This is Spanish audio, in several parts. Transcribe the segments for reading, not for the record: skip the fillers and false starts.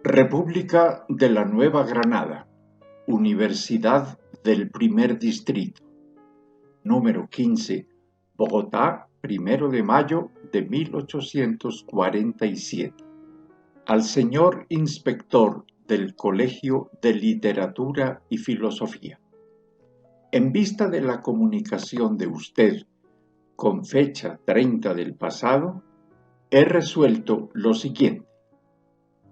República de la Nueva Granada, Universidad del Primer Distrito, número 15, Bogotá, 1 de mayo de 1847. Al señor inspector del Colegio de Literatura y Filosofía. En vista de la comunicación de usted con fecha 30 del pasado, he resuelto lo siguiente.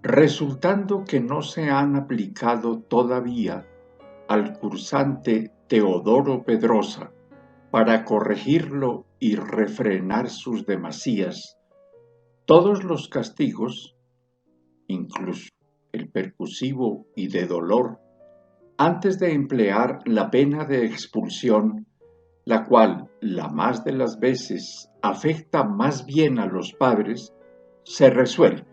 Resultando que no se han aplicado todavía al cursante Teodoro Pedrosa para corregirlo y refrenar sus demasías, todos los castigos, incluso el percusivo y de dolor, antes de emplear la pena de expulsión, la cual, la más de las veces, afecta más bien a los padres, se resuelve.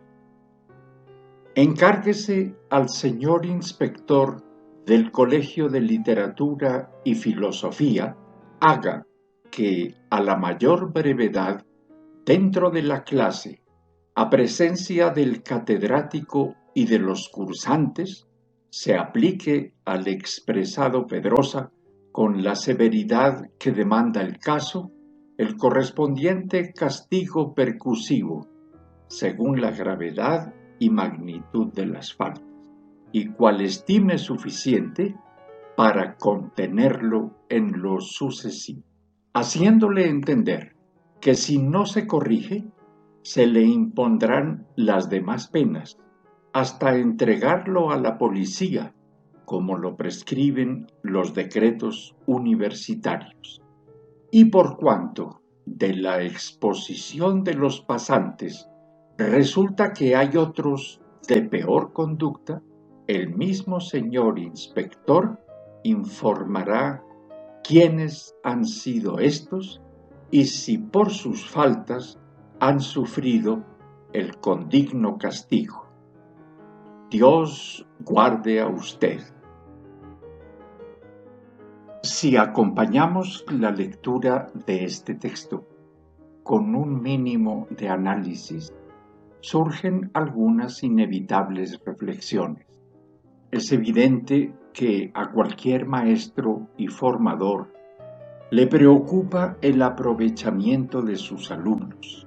Encárguese al señor inspector del Colegio de Literatura y Filosofía, haga que, a la mayor brevedad, dentro de la clase, a presencia del catedrático y de los cursantes, se aplique al expresado Pedrosa, con la severidad que demanda el caso, el correspondiente castigo percusivo, según la gravedad y magnitud de las faltas, y cual estime suficiente para contenerlo en lo sucesivo, haciéndole entender que si no se corrige, se le impondrán las demás penas, hasta entregarlo a la policía, como lo prescriben los decretos universitarios. Y por cuanto de la exposición de los pasantes resulta que hay otros de peor conducta, el mismo señor inspector informará quiénes han sido estos y si por sus faltas han sufrido el condigno castigo. Dios guarde a usted. Si acompañamos la lectura de este texto con un mínimo de análisis, surgen algunas inevitables reflexiones. Es evidente que a cualquier maestro y formador le preocupa el aprovechamiento de sus alumnos,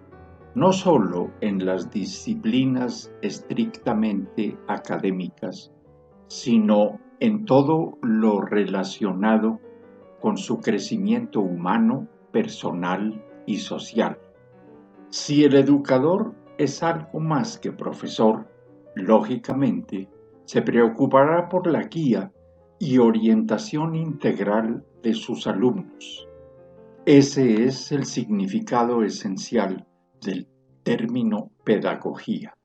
no solo en las disciplinas estrictamente académicas, sino en todo lo relacionado con su crecimiento humano, personal y social. Si el educador es algo más que profesor, lógicamente se preocupará por la guía y orientación integral de sus alumnos. Ese es el significado esencial del término pedagogía.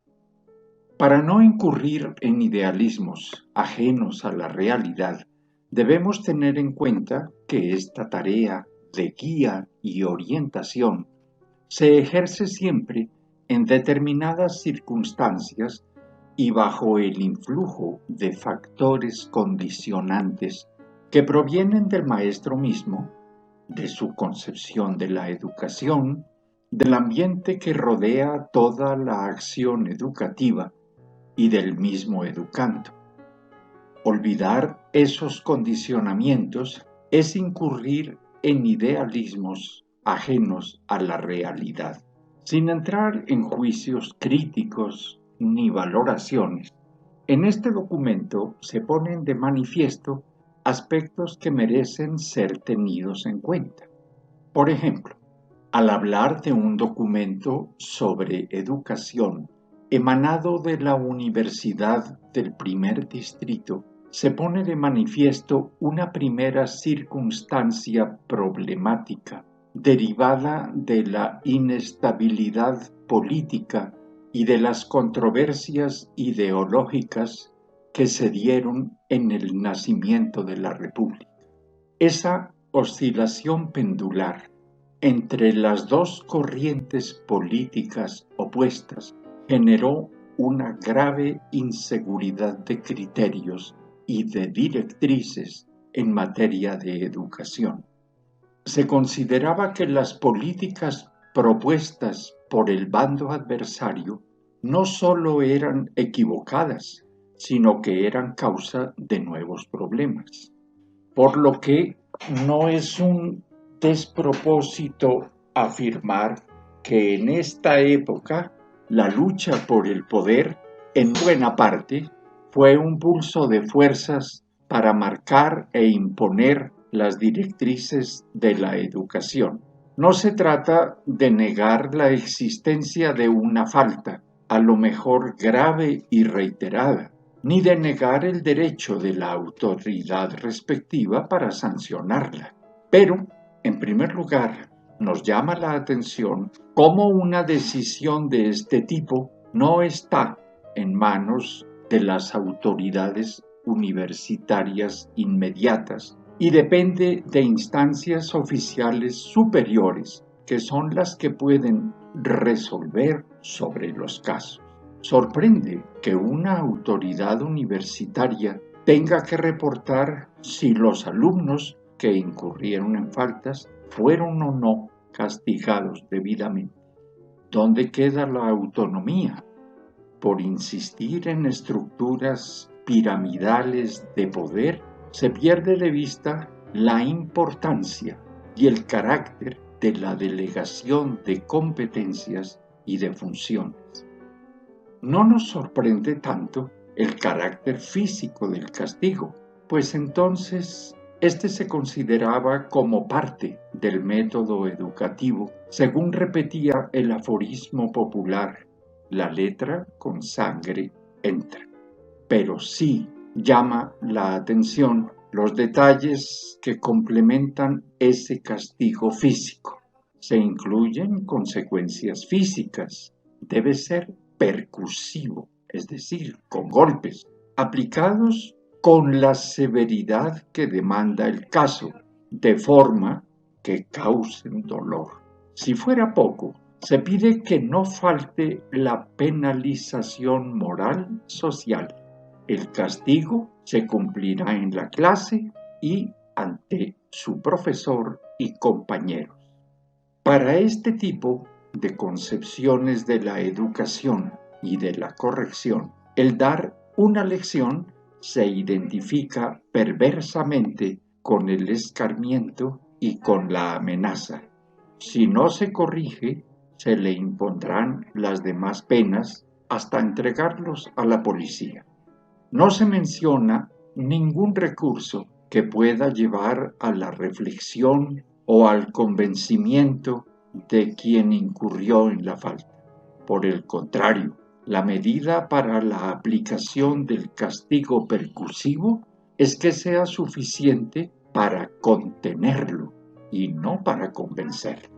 Para no incurrir en idealismos ajenos a la realidad, debemos tener en cuenta que esta tarea de guía y orientación se ejerce siempre en determinadas circunstancias y bajo el influjo de factores condicionantes que provienen del maestro mismo, de su concepción de la educación, del ambiente que rodea toda la acción educativa y del mismo educando. Olvidar esos condicionamientos es incurrir en idealismos ajenos a la realidad. Sin entrar en juicios críticos ni valoraciones, en este documento se ponen de manifiesto aspectos que merecen ser tenidos en cuenta. Por ejemplo, al hablar de un documento sobre educación emanado de la Universidad del Primer Distrito, se pone de manifiesto una primera circunstancia problemática derivada de la inestabilidad política y de las controversias ideológicas que se dieron en el nacimiento de la República. Esa oscilación pendular entre las dos corrientes políticas opuestas generó una grave inseguridad de criterios y de directrices en materia de educación. Se consideraba que las políticas propuestas por el bando adversario no solo eran equivocadas, sino que eran causa de nuevos problemas. Por lo que no es un despropósito afirmar que en esta época la lucha por el poder, en buena parte, fue un pulso de fuerzas para marcar e imponer las directrices de la educación. No se trata de negar la existencia de una falta, a lo mejor grave y reiterada, ni de negar el derecho de la autoridad respectiva para sancionarla. Pero, en primer lugar, nos llama la atención cómo una decisión de este tipo no está en manos de las autoridades universitarias inmediatas y depende de instancias oficiales superiores, que son las que pueden resolver sobre los casos. Sorprende que una autoridad universitaria tenga que reportar si los alumnos que incurrieron en faltas fueron o no castigados debidamente. ¿Dónde queda la autonomía? Por insistir en estructuras piramidales de poder, se pierde de vista la importancia y el carácter de la delegación de competencias y de funciones. No nos sorprende tanto el carácter físico del castigo, pues entonces este se consideraba como parte del método educativo, según repetía el aforismo popular: la letra con sangre entra. Pero sí llama la atención los detalles que complementan ese castigo físico. Se incluyen consecuencias físicas. Debe ser percusivo, es decir, con golpes, aplicados con la severidad que demanda el caso, de forma que causen dolor. Si fuera poco, se pide que no falte la penalización moral social. El castigo se cumplirá en la clase y ante su profesor y compañeros. Para este tipo de concepciones de la educación y de la corrección, el dar una lección se identifica perversamente con el escarmiento y con la amenaza. Si no se corrige, se le impondrán las demás penas hasta entregarlos a la policía. No se menciona ningún recurso que pueda llevar a la reflexión o al convencimiento de quien incurrió en la falta. Por el contrario, la medida para la aplicación del castigo percusivo es que sea suficiente para contenerlo y no para convencerlo.